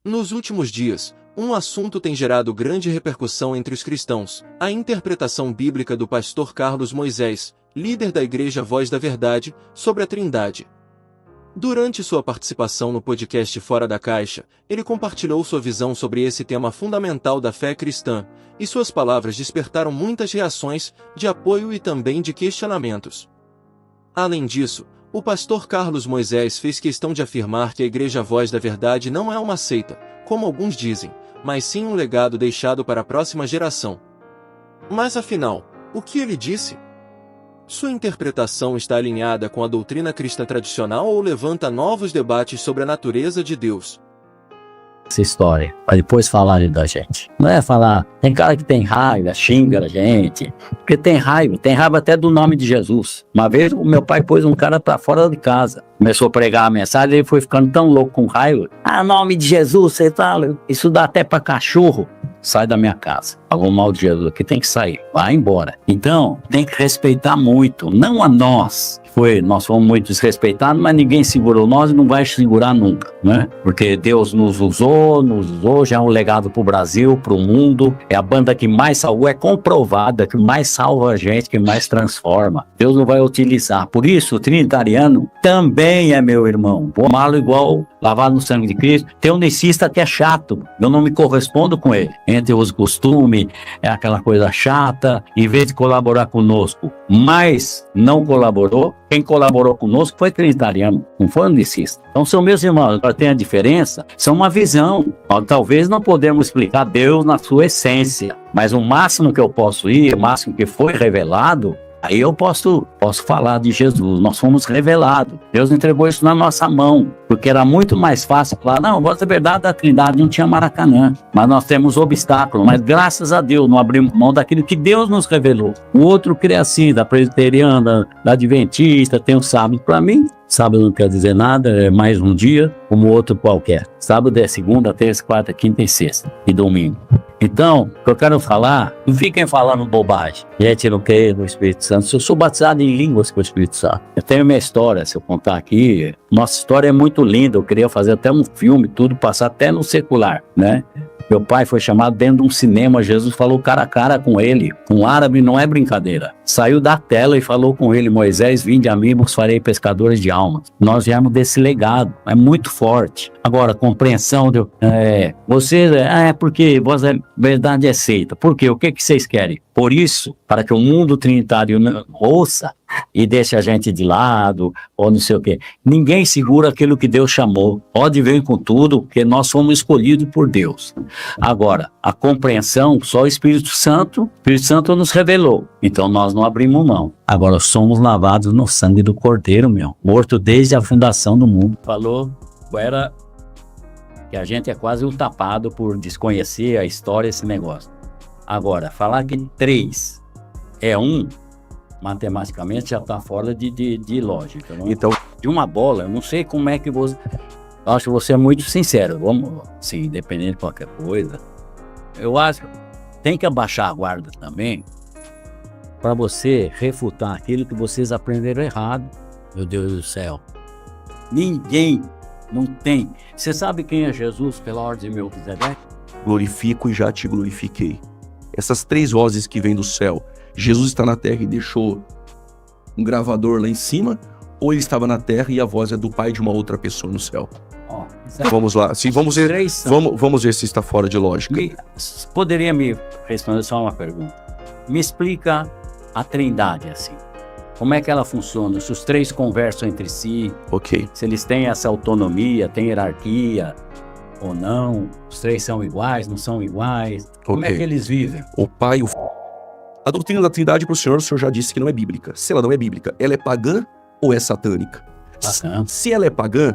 Nos últimos dias, um assunto tem gerado grande repercussão entre os cristãos: a interpretação bíblica do pastor Carlos Moisés, líder da Igreja Voz da Verdade, sobre a Trindade. Durante sua participação no podcast Fora da Caixa, ele compartilhou sua visão sobre esse tema fundamental da fé cristã, e suas palavras despertaram muitas reações, de apoio e também de questionamentos. Além disso, o pastor Carlos Moisés fez questão de afirmar que a Igreja Voz da Verdade não é uma seita, como alguns dizem, mas sim um legado deixado para a próxima geração. Mas afinal, o que ele disse? Sua interpretação está alinhada com a doutrina cristã tradicional ou levanta novos debates sobre a natureza de Deus? Essa história, para depois falarem da gente. Não é falar, tem cara que tem raiva, xinga a gente, porque tem raiva até do nome de Jesus. Uma vez o meu pai pôs um cara para fora de casa, começou a pregar a mensagem, ele foi ficando tão louco com raiva. Nome de Jesus, você tá, isso dá até para cachorro. Sai da minha casa. Falou mal de Jesus aqui, tem que sair, vai embora. Então, tem que respeitar muito, não a nós. Nós fomos muito desrespeitados, mas ninguém segurou nós e não vai segurar nunca, né? Porque Deus nos usou, já é um legado pro Brasil, pro mundo. É a banda que mais salvou, é comprovada, que mais salva a gente, que mais transforma. Deus não vai utilizar. Por isso, o trinitariano também é meu irmão. Vou amá-lo igual, lavado no sangue de Cristo. Tem um unicista que é chato, eu não me correspondo com ele. Entre os costumes, é aquela coisa chata, em vez de colaborar conosco, mas não colaborou. Quem colaborou conosco foi trinitariano, não foi unicista. Então são meus irmãos, agora tem a diferença, são uma visão. Talvez não podemos explicar Deus na sua essência, mas o máximo que eu posso ir, o máximo que foi revelado, aí eu posso falar de Jesus. Nós fomos revelados. Deus entregou isso na nossa mão, porque era muito mais fácil falar, não, Voz da Verdade da Trindade não tinha Maracanã, mas nós temos obstáculos, mas graças a Deus não abrimos mão daquilo que Deus nos revelou. O outro crê assim, da presbiteriana, da adventista, tem o sábado. Para mim, sábado não quer dizer nada, é mais um dia, como outro qualquer. Sábado é segunda, terça, quarta, quinta e sexta, e domingo. Então, o que eu quero falar, não fiquem falando bobagem. Gente, não crê no Espírito Santo. Eu sou batizado em línguas com o Espírito Santo. Eu tenho minha história, se eu contar aqui. Nossa história é muito linda. Eu queria fazer até um filme, tudo, passar até no secular, né? Meu pai foi chamado dentro de um cinema, Jesus falou cara a cara com ele. Um árabe não é brincadeira. Saiu da tela e falou com ele, Moisés, vinde a mim, vos farei pescadores de almas. Nós viemos desse legado, é muito forte. Agora, compreensão, porque Voz da Verdade é seita. Por quê? O que vocês querem? Por isso, para que o mundo trinitário ouça e deixe a gente de lado, ou não sei o quê. Ninguém segura aquilo que Deus chamou. Pode vir com tudo, porque nós fomos escolhidos por Deus. Agora, a compreensão, só o Espírito Santo nos revelou. Então nós não abrimos mão. Agora, somos lavados no sangue do Cordeiro, morto desde a fundação do mundo. Falou, era que a gente é quase um tapado por desconhecer a história, esse negócio. Agora, falar que 3 é 1, matematicamente já está fora de lógica. Não? Então, de uma bola, eu não sei como é que você... Eu acho que você é muito sincero. Vamos, sim, independente de qualquer coisa. Eu acho que tem que abaixar a guarda também para você refutar aquilo que vocês aprenderam errado. Meu Deus do céu. Ninguém não tem. Você sabe quem é Jesus pela ordem de Melquisedeque? Glorifico e já te glorifiquei. Essas 3 vozes que vêm do céu, Jesus está na terra e deixou um gravador lá em cima, ou ele estava na terra e a voz é do pai de uma outra pessoa no céu? Vamos lá, vamos ver se está fora de lógica. Poderia me responder só uma pergunta? Me explica a Trindade assim. Como é que ela funciona? Se os 3 conversam entre si, ok. Se eles têm essa autonomia, têm hierarquia ou não, os 3 são iguais, não são iguais, como é que eles vivem? O Pai, A doutrina da Trindade para o senhor já disse que não é bíblica. Se ela não é bíblica, ela é pagã ou é satânica? Se ela é pagã,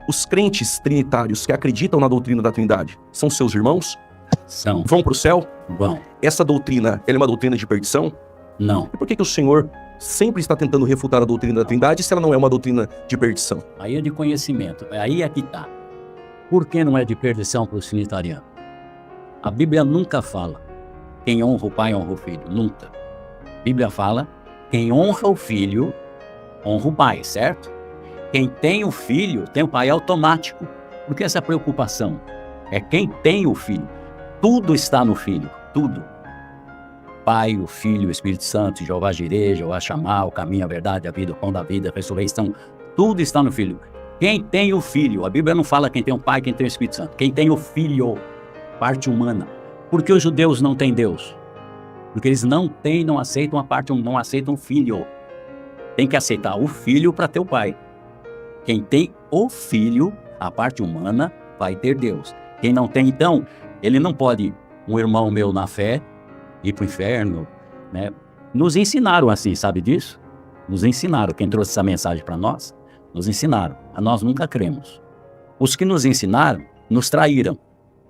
os crentes trinitários que acreditam na doutrina da Trindade são seus irmãos? São. Vão para o céu? Vão. Essa doutrina, ela é uma doutrina de perdição? Não. E por que o senhor sempre está tentando refutar a doutrina da Trindade se ela não é uma doutrina de perdição? Aí é de conhecimento, aí é que está. Por que não é de perdição para o trinitariano? A Bíblia nunca fala quem honra o pai honra o filho, nunca. A Bíblia fala quem honra o filho honra o pai, certo? Quem tem o filho tem o pai automático. Por que essa preocupação? É quem tem o Filho. Tudo está no Filho, tudo. Pai, o Filho, o Espírito Santo, Jeová Jireh, Jeová Shammah, o caminho, a verdade, a vida, o pão da vida, a ressurreição, tudo está no Filho. Quem tem o Filho, a Bíblia não fala quem tem o Pai, quem tem o Espírito Santo, quem tem o Filho, parte humana. Por que os judeus não têm Deus? Porque eles não aceitam a parte, não aceitam o Filho. Tem que aceitar o Filho para ter o Pai. Quem tem o Filho, a parte humana, vai ter Deus. Quem não tem, então, ele não pode, um irmão meu na fé, ir para o inferno, né? Nos ensinaram assim, sabe disso? Nos ensinaram, quem trouxe essa mensagem para nós, nos ensinaram, a nós nunca cremos. Os que nos ensinaram, nos traíram,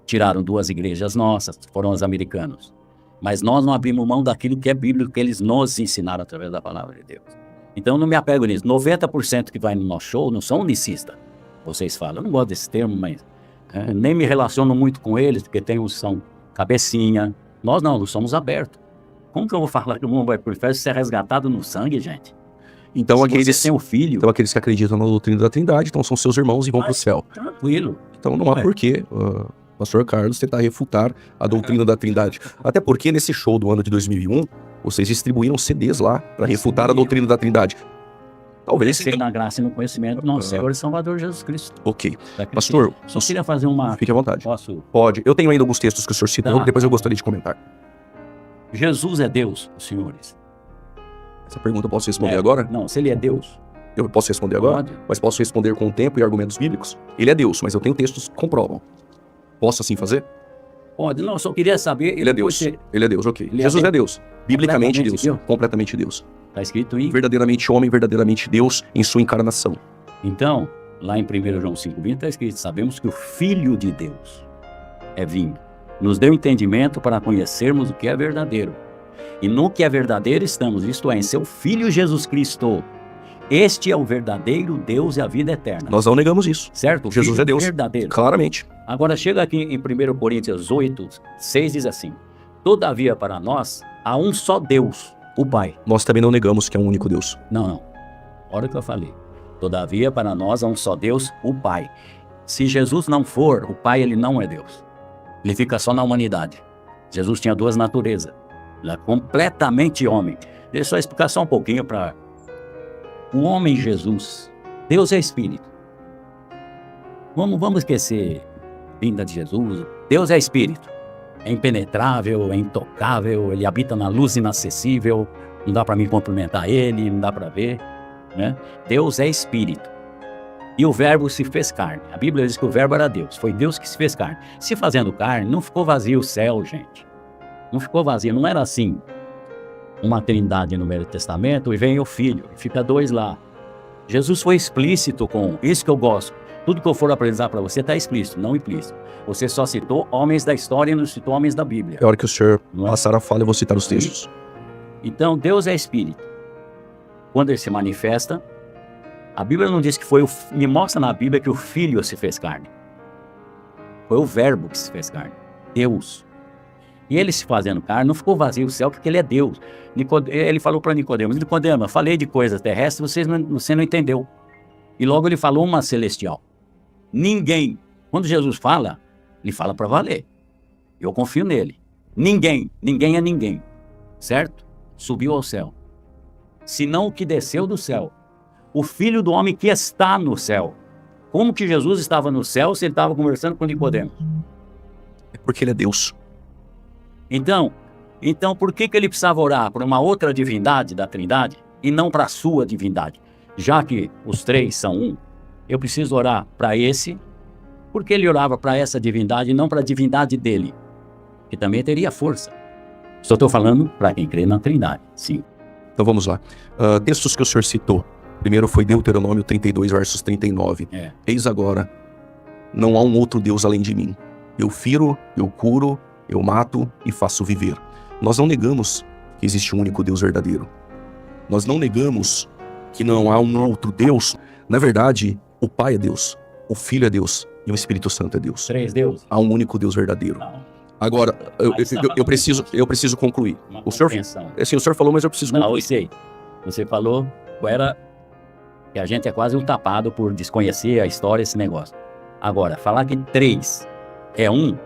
tiraram 2 igrejas nossas, foram os americanos. Mas nós não abrimos mão daquilo que é bíblico, que eles nos ensinaram através da palavra de Deus. Então não me apego nisso, 90% que vai no nosso show não são unicistas. Vocês falam, eu não gosto desse termo, mas nem me relaciono muito com eles, porque são cabecinha. Nós não, nós somos abertos. Como que eu vou falar que o mundo vai pro inferno se é resgatado no sangue, gente? Então se aqueles, você tem um filho... Então aqueles que acreditam na doutrina da Trindade, então são seus irmãos e vão pro céu. Tranquilo. Então não há porquê, pastor Carlos, tentar refutar a doutrina da Trindade. Até porque nesse show do ano de 2001, vocês distribuíram CDs lá para refutar a doutrina da Trindade. Talvez ser na graça e no conhecimento, nosso Senhor e Salvador Jesus Cristo. Ok. Pastor, só queria fazer uma... Fique à vontade. Posso? Pode. Eu tenho ainda alguns textos que o senhor citou, Tá. depois eu gostaria de comentar. Jesus é Deus, senhores. Essa pergunta eu posso responder agora? Não, se ele é Deus. Eu posso responder agora? Pode. Mas posso responder com o tempo e argumentos bíblicos? Ele é Deus, mas eu tenho textos que comprovam. Posso assim fazer? Pode. Não, eu só queria saber... Ele é Deus. Ele é Deus, ok. Ele é Jesus Deus. é Deus. Biblicamente Completamente Deus. Deus. Completamente Deus. Está escrito em... Verdadeiramente homem, verdadeiramente Deus em sua encarnação. Então, lá em 1 João 5,20 está escrito, sabemos que o Filho de Deus é vindo. Nos deu entendimento para conhecermos o que é verdadeiro. E no que é verdadeiro estamos, isto é, em seu Filho Jesus Cristo. Este é o verdadeiro Deus e a vida eterna. Nós não negamos isso. Certo? O Jesus Filho é Deus. verdadeiro. Claramente. Agora chega aqui em 1 Coríntios 8, 6 diz assim, todavia para nós há um só Deus, o Pai. Nós também não negamos que é um único Deus. Não. Olha o que eu falei. Todavia, para nós há um só Deus, o Pai. Se Jesus não for, o Pai, ele não é Deus. Ele fica só na humanidade. Jesus tinha 2 naturezas. Ele é completamente homem. Deixa eu só explicar só um pouquinho para... O homem Jesus, Deus é Espírito. Vamos esquecer a vinda de Jesus. Deus é Espírito. É impenetrável, é intocável, ele habita na luz inacessível. Não dá para me cumprimentar ele, não dá para ver. Né? Deus é Espírito. E o Verbo se fez carne. A Bíblia diz que o Verbo era Deus. Foi Deus que se fez carne. Se fazendo carne, não ficou vazio o céu, gente. Não ficou vazio. Não era assim. Uma trindade no Velho Testamento e vem o Filho. E fica 2 lá. Jesus foi explícito com isso que eu gosto. Tudo que eu for apresentar para você está explícito, não implícito. Você só citou homens da história e não citou homens da Bíblia. É hora que o senhor Não é? passar a fala, eu vou citar os textos. Então, Deus é Espírito. Quando ele se manifesta, a Bíblia não diz que foi me mostra na Bíblia que o Filho se fez carne. Foi o Verbo que se fez carne. Deus. E ele se fazendo carne, não ficou vazio o céu porque ele é Deus. Ele falou para Nicodemos, Nicodemo, falei de coisas terrestres, você não entendeu. E logo ele falou uma celestial. Ninguém, quando Jesus fala, ele fala para valer. Eu confio nele. Ninguém é ninguém. Certo? Subiu ao céu. Senão o que desceu do céu. O Filho do Homem que está no céu. Como que Jesus estava no céu se ele estava conversando com Nicodemos? É porque ele é Deus. Então, por que ele precisava orar por uma outra divindade da Trindade e não para a sua divindade? Já que os 3 são um, eu preciso orar para esse, porque ele orava para essa divindade e não para a divindade dele, que também teria força. Só estou falando para quem crê na Trindade, sim. Então vamos lá. Textos que o senhor citou. Primeiro foi Deuteronômio 32, versos 39. Eis agora, não há um outro Deus além de mim. Eu firo, eu curo, eu mato e faço viver. Nós não negamos que existe um único Deus verdadeiro. Nós não negamos que não há um outro Deus. Na verdade, o Pai é Deus, o Filho é Deus e o Espírito Santo é Deus. 3 deuses? Há um único Deus verdadeiro. Não. Agora, eu preciso concluir. O senhor falou, mas eu preciso concluir. Não, eu sei. Você falou que a gente é quase um tapado por desconhecer a história, esse negócio. Agora, falar que 3 é um,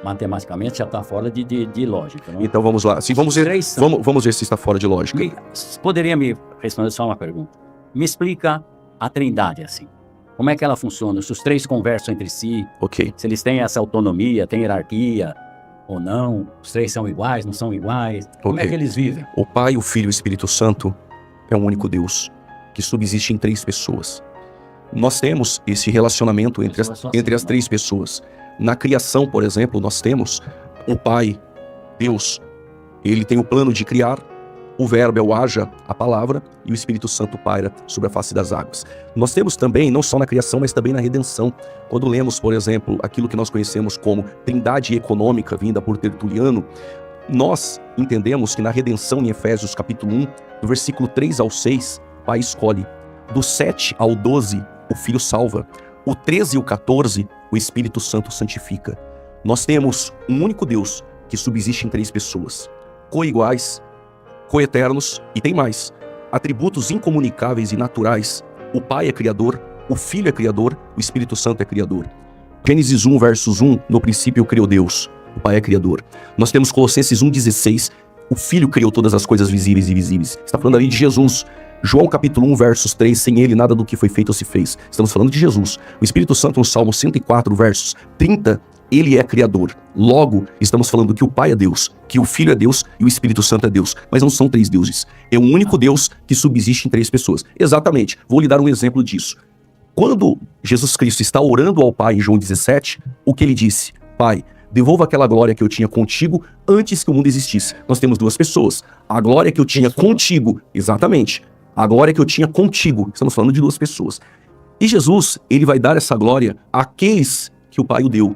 matematicamente já está fora de lógica. Não? Então vamos lá. Sim, vamos ver se está fora de lógica. Poderia me responder só uma pergunta? Me explica a Trindade assim. Como é que ela funciona? Se os três conversam entre si, Ok. se eles têm essa autonomia, têm hierarquia ou não, os três são iguais, não são iguais, como é que eles vivem? O Pai, o Filho e o Espírito Santo é um único Deus que subsiste em três pessoas. Nós temos esse relacionamento entre as três pessoas. Na criação, por exemplo, nós temos o Pai, Deus, ele tem o plano de criar, o verbo é o haja, a palavra, e o Espírito Santo paira sobre a face das águas. Nós temos também, não só na criação, mas também na redenção. Quando lemos, por exemplo, aquilo que nós conhecemos como trindade econômica, vinda por Tertuliano, nós entendemos que na redenção, em Efésios capítulo 1, do versículo 3 ao 6, o Pai escolhe. Do 7 ao 12, o Filho salva. O 13 e o 14, o Espírito Santo santifica. Nós temos um único Deus que subsiste em três pessoas, coiguais, coeternos e tem mais. Atributos incomunicáveis e naturais. O Pai é criador, o Filho é criador, o Espírito Santo é criador. Gênesis 1, versos 1, no princípio criou Deus, o Pai é criador. Nós temos Colossenses 1,16, o Filho criou todas as coisas visíveis e invisíveis. Está falando ali de Jesus. João capítulo 1, versos 3, sem ele nada do que foi feito se fez. Estamos falando de Jesus. O Espírito Santo no Salmo 104, versos 30, ele é criador. Logo, estamos falando que o Pai é Deus, que o Filho é Deus e o Espírito Santo é Deus. Mas não são três deuses. É um único Deus que subsiste em três pessoas. Exatamente. Vou lhe dar um exemplo disso. Quando Jesus Cristo está orando ao Pai em João 17, o que ele disse? Pai, devolva aquela glória que eu tinha contigo antes que o mundo existisse. Nós temos duas pessoas. A glória que eu tinha contigo, exatamente. A glória que eu tinha contigo. Estamos falando de duas pessoas. E Jesus, ele vai dar essa glória àqueles que o Pai o deu.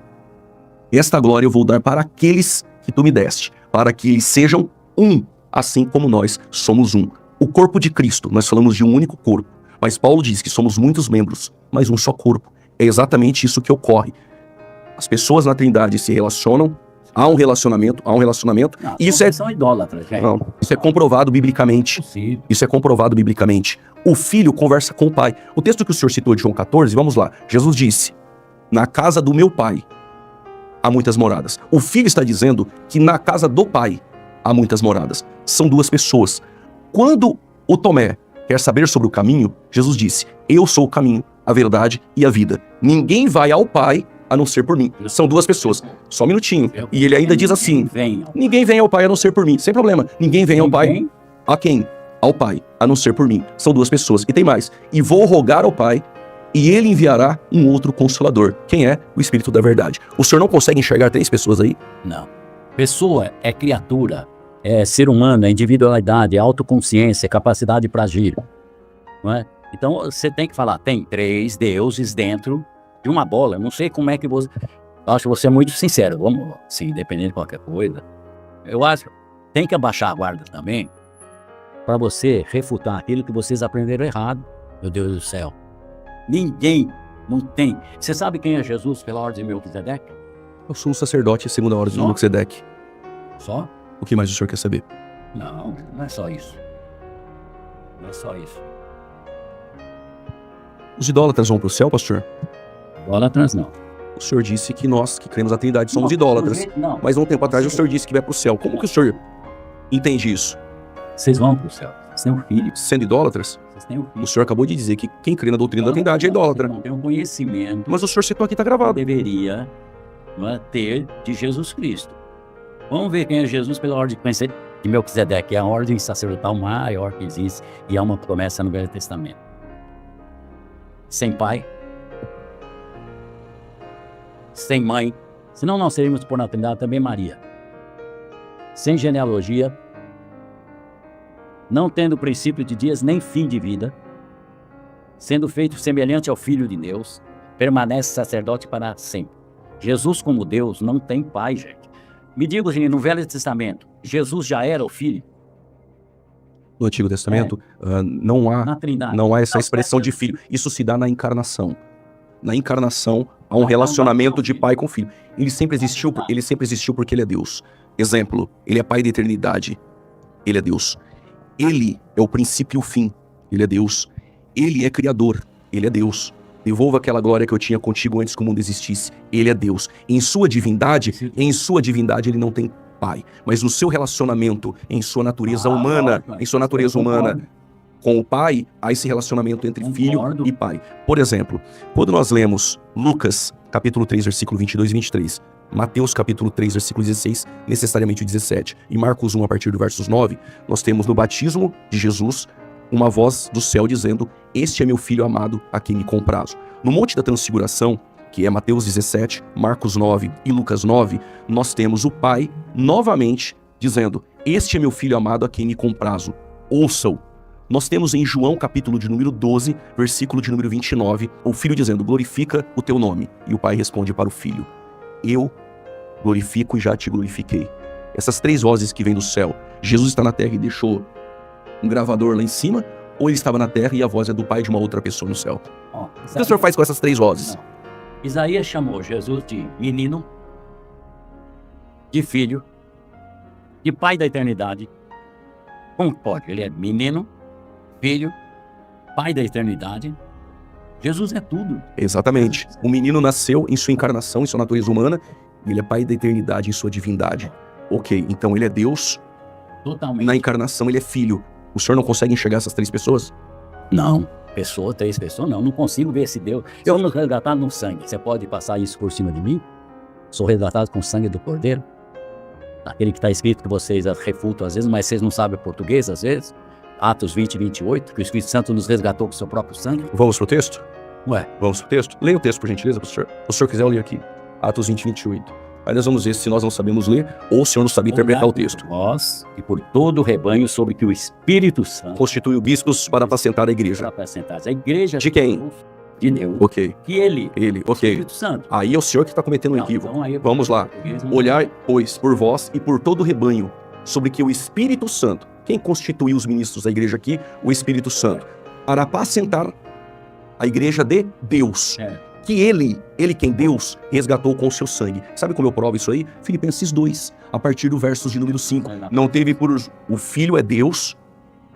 Esta glória eu vou dar para aqueles que tu me deste, para que eles sejam um, assim como nós somos um. O corpo de Cristo, nós falamos de um único corpo, mas Paulo diz que somos muitos membros, mas um só corpo. É exatamente isso que ocorre. As pessoas na Trindade se relacionam, há um relacionamento, Não, e isso são idólatras, gente. não, isso é comprovado biblicamente. Possível. Isso é comprovado biblicamente. O Filho conversa com o Pai. O texto que o senhor citou de João 14, vamos lá. Jesus disse, na casa do meu Pai há muitas moradas. O Filho está dizendo que na casa do Pai há muitas moradas. São duas pessoas. Quando o Tomé quer saber sobre o caminho, Jesus disse, eu sou o caminho, a verdade e a vida. Ninguém vai ao Pai a não ser por mim. São duas pessoas. Só um minutinho. E ele ainda diz assim, ninguém vem ao Pai a não ser por mim. Sem problema. Ninguém vem ao Pai. A quem? Ao Pai, a não ser por mim. São duas pessoas. E tem mais. E vou rogar ao Pai, e ele enviará um outro consolador. Quem é? O Espírito da verdade. O senhor não consegue enxergar três pessoas aí? Não. Pessoa é criatura, é ser humano, é individualidade, é autoconsciência, é capacidade para agir. Não é? Então você tem que falar, tem três deuses dentro de uma bola. Eu não sei como é que você... Eu acho que você é muito sincero. Vamos, sim, dependendo de qualquer coisa. Eu acho que tem que abaixar a guarda também para você refutar aquilo que vocês aprenderam errado. Meu Deus do céu. Ninguém, não tem. Você sabe quem é Jesus pela ordem de Melquisedeque? Eu sou um sacerdote segundo a ordem de Melquisedeque. Só? O que mais o senhor quer saber? Não, não é só isso. Não é só isso. Os idólatras vão para o céu, pastor? Idólatras não. O senhor disse que nós, que cremos na Trindade, somos idólatras. Não. Mas um tempo atrás o senhor disse que vai para o céu. Como que o senhor entende isso? Vocês vão para o céu. Vocês têm um filho. Sendo idólatras? Vocês têm um filho. O senhor acabou de dizer que quem crê na doutrina da Trindade é idólatra. Não tem um conhecimento. Mas o senhor citou aqui, está gravado. Deveria, não é, ter de Jesus Cristo. Vamos ver quem é Jesus pela ordem de Melquisedeque. É a ordem sacerdotal maior que existe e há uma promessa no Velho Testamento. Sem pai, sem mãe, senão nós seríamos por na Trindade também Maria. Sem genealogia, não tendo princípio de dias nem fim de vida, sendo feito semelhante ao Filho de Deus, permanece sacerdote para sempre. Jesus como Deus não tem pai, gente. Me diga, gente, no Velho Testamento, Jesus já era o Filho? No Antigo Testamento, não Na Trindade. há essa expressão de filho. Isso se dá na encarnação. Na encarnação, há um relacionamento de pai com filho. Ele sempre existiu porque ele é Deus. Exemplo, ele é pai da eternidade. Ele é Deus. Ele é o princípio e o fim. Ele é Deus. Ele é criador. Ele é Deus. Devolva aquela glória que eu tinha contigo antes que o mundo existisse. Ele é Deus. Em sua divindade, ele não tem pai. Mas no seu relacionamento, em sua natureza humana, com o pai, há esse relacionamento entre filho e pai. Por exemplo, quando nós lemos Lucas, capítulo 3, versículo 22 e 23, Mateus, capítulo 3, versículo 16, necessariamente o 17, e Marcos 1, a partir do versos 9, nós temos no batismo de Jesus uma voz do céu dizendo: este é meu filho amado, a quem me comprazo. No Monte da Transfiguração, que é Mateus 17, Marcos 9 e Lucas 9, nós temos o pai novamente dizendo: este é meu filho amado, a quem me comprazo, ouçam. Nós temos em João, capítulo de número 12, versículo de número 29, o filho dizendo: glorifica o teu nome. E o pai responde para o filho: eu glorifico e já te glorifiquei. Essas três vozes que vêm do céu, Jesus está na terra e deixou um gravador lá em cima, ou ele estava na terra e a voz é do pai de uma outra pessoa no céu? O que o senhor faz com essas três vozes? Não. Isaías chamou Jesus de menino, de filho, de pai da eternidade. Como pode? Ele é menino, filho, pai da eternidade. Jesus é tudo. Exatamente. O menino nasceu em sua encarnação, em sua natureza humana, e ele é pai da eternidade em sua divindade. Ok, então ele é Deus. Totalmente. Na encarnação ele é filho. O senhor não consegue enxergar essas três pessoas? Não. Três pessoas, não consigo ver esse Deus. Eu não resgatado no sangue. Você pode passar isso por cima de mim? Sou resgatado com o sangue do Cordeiro. Aquele que está escrito que vocês refutam às vezes, mas vocês não sabem português às vezes. Atos 20 e 28, que o Espírito Santo nos resgatou com o seu próprio sangue. Vamos pro texto? Ué. Vamos pro texto? Leia o texto, por gentileza, professor. Se o senhor quiser, eu leio aqui. Atos 20 e 28. Aí nós vamos ver se nós não sabemos ler ou o senhor não sabe interpretar o texto. Nós e por todo o rebanho sobre que o Espírito Santo constitui bispos para apacentar a igreja. Para apacentar a igreja de quem? De Deus. Ok. Que ele, ok. Espírito Santo. Aí é o senhor que está cometendo um equívoco. Então vamos lá. Olhai, pois, por vós e por todo o rebanho, sobre que o Espírito Santo, quem constituiu os ministros da igreja aqui? O Espírito Santo. Para apacentar a igreja de Deus. Que ele quem Deus resgatou com o seu sangue. Sabe como eu provo isso aí? Filipenses 2, a partir do versos de número 5. Não teve por... O Filho é Deus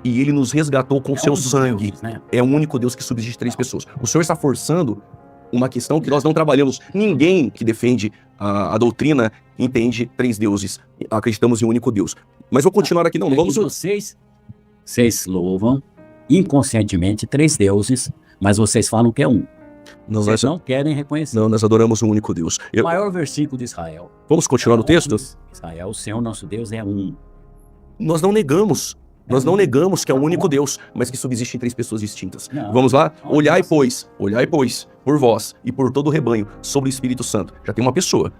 e ele nos resgatou com o seu sangue. Deus, né? É o único Deus que subsiste de três pessoas. O senhor está forçando uma questão que nós não trabalhamos. Ninguém que defende a doutrina entende três deuses. Acreditamos em um único Deus. Mas vou continuar aqui. Não vamos... Vocês louvam inconscientemente três deuses, mas vocês falam que é um. Vocês não querem reconhecer. Não, nós adoramos um único Deus. O maior versículo de Israel. Vamos continuar no texto? Israel, o Senhor nosso Deus é um. Nós não negamos. Nós não negamos que é um único Deus, mas que subsiste em três pessoas distintas. Vamos lá? Olhai, pois, por vós e por todo o rebanho, sobre o Espírito Santo. Já tem uma pessoa.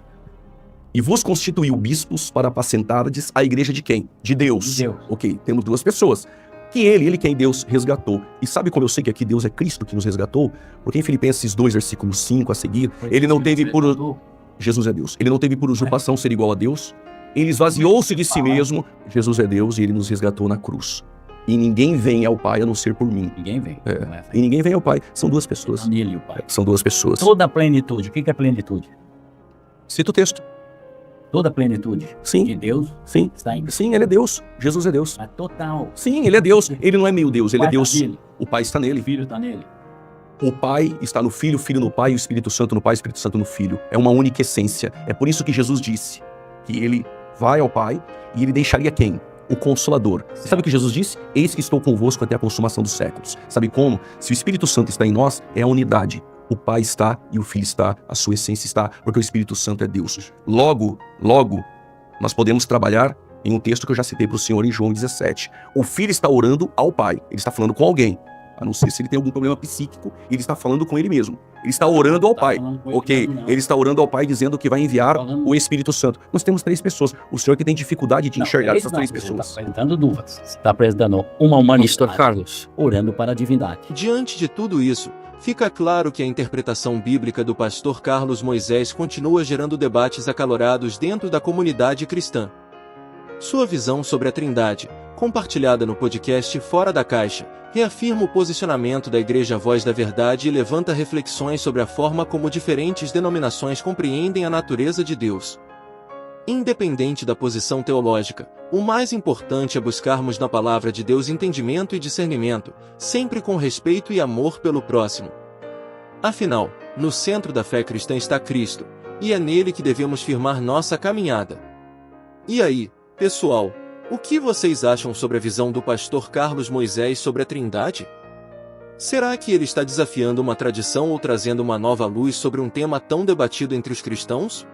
E vos constituiu bispos para apacentardes a igreja de quem? De Deus. Ok, temos duas pessoas. Que ele quem Deus resgatou. E sabe como eu sei que aqui Deus é Cristo que nos resgatou? Porque em Filipenses 2, versículo 5 a seguir, ele não teve por... Jesus é Deus. Ele não teve por usurpação ser igual a Deus. Ele esvaziou-se de si mesmo. Jesus é Deus e ele nos resgatou na cruz. E ninguém vem ao Pai a não ser por mim. Ninguém vem. E ninguém vem ao Pai. São duas pessoas. Nele, o Pai. São duas pessoas. Toda a plenitude. O que é plenitude? Cita o texto. Toda a plenitude de Deus está em... Sim, ele é Deus. Jesus é Deus. É total. Sim, ele é Deus. Ele não é meio Deus, ele é Deus. O Pai está nele. O Filho está nele. O Pai está no Filho, o Filho no Pai, o Espírito Santo no Pai, o Espírito Santo no Filho. É uma única essência. É por isso que Jesus disse que ele vai ao Pai e ele deixaria quem? O Consolador. Sabe o que Jesus disse? Eis que estou convosco até a consumação dos séculos. Sabe como? Se o Espírito Santo está em nós, é a unidade. O Pai está e o Filho está, a sua essência está, porque o Espírito Santo é Deus. Logo, nós podemos trabalhar em um texto que eu já citei para o senhor em João 17. O Filho está orando ao Pai, ele está falando com alguém. A não ser se ele tem algum problema psíquico, ele está falando com ele mesmo. Ele está orando ao Pai. Ok, ele está orando ao Pai dizendo que vai enviar o Espírito Santo. Nós temos três pessoas. O senhor que tem dificuldade de enxergar essas três pessoas. Você está apresentando dúvidas. Você está apresentando uma humanidade Carlos, orando para a divindade. Diante de tudo isso, fica claro que a interpretação bíblica do pastor Carlos Moisés continua gerando debates acalorados dentro da comunidade cristã. Sua visão sobre a Trindade, compartilhada no podcast Fora da Caixa, reafirma o posicionamento da Igreja Voz da Verdade e levanta reflexões sobre a forma como diferentes denominações compreendem a natureza de Deus. Independente da posição teológica, o mais importante é buscarmos na palavra de Deus entendimento e discernimento, sempre com respeito e amor pelo próximo. Afinal, no centro da fé cristã está Cristo, e é nele que devemos firmar nossa caminhada. E aí, pessoal, o que vocês acham sobre a visão do pastor Carlos Moisés sobre a Trindade? Será que ele está desafiando uma tradição ou trazendo uma nova luz sobre um tema tão debatido entre os cristãos?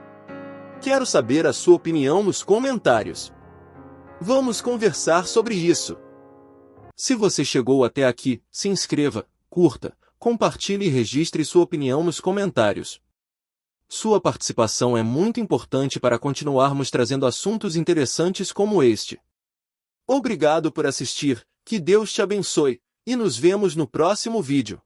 Quero saber a sua opinião nos comentários. Vamos conversar sobre isso. Se você chegou até aqui, se inscreva, curta, compartilhe e registre sua opinião nos comentários. Sua participação é muito importante para continuarmos trazendo assuntos interessantes como este. Obrigado por assistir, que Deus te abençoe, e nos vemos no próximo vídeo.